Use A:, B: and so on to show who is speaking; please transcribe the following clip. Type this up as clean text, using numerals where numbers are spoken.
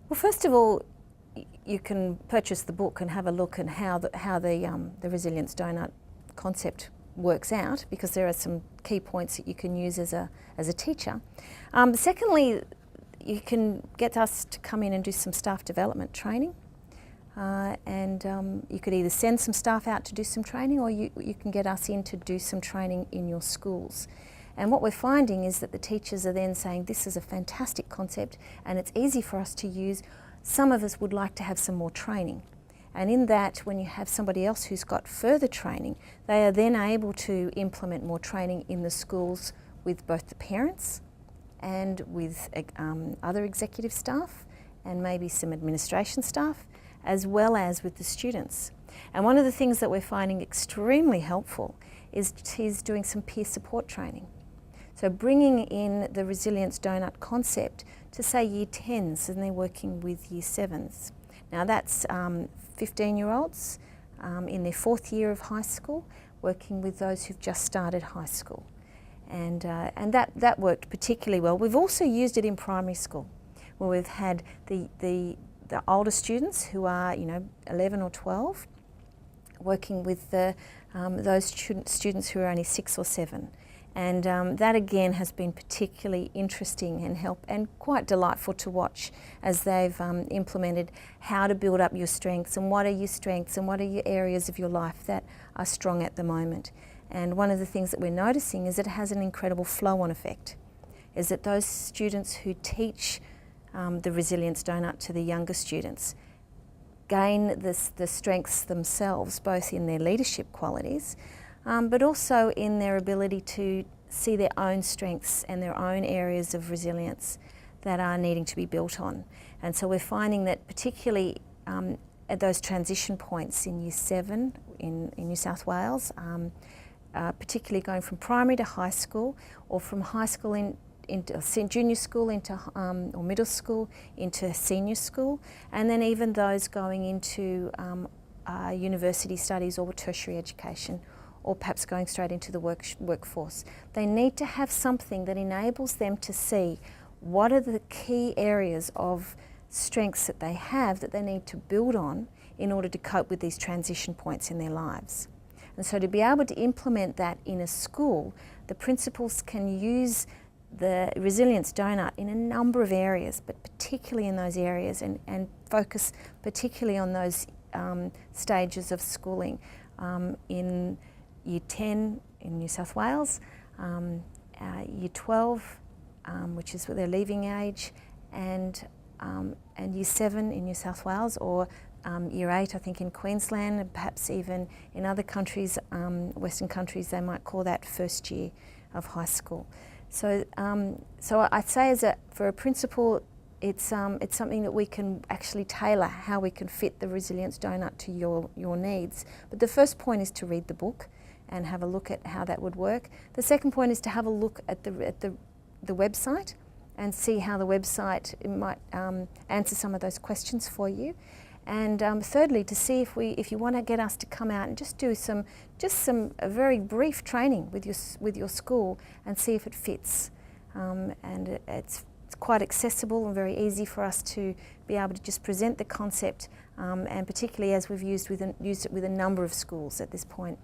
A: Well, first of all, you can purchase the book and have a look at how the Resilience Doughnut concept works out, because there are some key points that you can use as a teacher. Secondly, you can get us to come in and do some staff development training, and you could either send some staff out to do some training, or you can get us in to do some training in your schools. And what we're finding is that the teachers are then saying, this is a fantastic concept and it's easy for us to use. Some of us would like to have some more training. And in that, when you have somebody else who's got further training, they are then able to implement more training in the schools with both the parents and with other executive staff and maybe some administration staff, as well as with the students. And one of the things that we're finding extremely helpful is doing some peer support training. So bringing in the Resilience Doughnut concept to, say, Year 10s, and they're working with Year 7s. Now that's 15-year-olds in their 4th year of high school, working with those who've just started high school. And that worked particularly well. We've also used it in primary school, where we've had the older students who are, 11 or 12, working with those students who are only 6 or 7. And that again has been particularly interesting and quite delightful to watch, as they've implemented how to build up your strengths, and what are your strengths and what are your areas of your life that are strong at the moment. And one of the things that we're noticing is that it has an incredible flow-on effect, is that those students who teach the Resilience Doughnut to the younger students gain the strengths themselves, both in their leadership qualities, but also in their ability to see their own strengths and their own areas of resilience that are needing to be built on. And so we're finding that particularly at those transition points in Year 7 in New South Wales, particularly going from primary to high school, or from high school into junior school into or middle school into senior school, and then even those going into university studies or tertiary education, or perhaps going straight into the workforce. They need to have something that enables them to see what are the key areas of strengths that they have that they need to build on in order to cope with these transition points in their lives. And so to be able to implement that in a school, the principals can use the Resilience Doughnut in a number of areas, but particularly in those areas, and focus particularly on those stages of schooling in Year 10 in New South Wales, Year 12, which is their leaving age, and Year 7 in New South Wales, or Year 8 I think in Queensland, and perhaps even in other countries, Western countries, they might call that first year of high school. So I'd say for a principal, it's something that we can actually tailor how we can fit the Resilience Doughnut to your needs. But the first point is to read the book and have a look at how that would work. The second point is to have a look at the website and see how the website might answer some of those questions for you. And thirdly, to see if you want to get us to come out and just do some very brief training with your school and see if it fits. And it's quite accessible and very easy for us to be able to just present the concept, and particularly as we've used it with a number of schools at this point.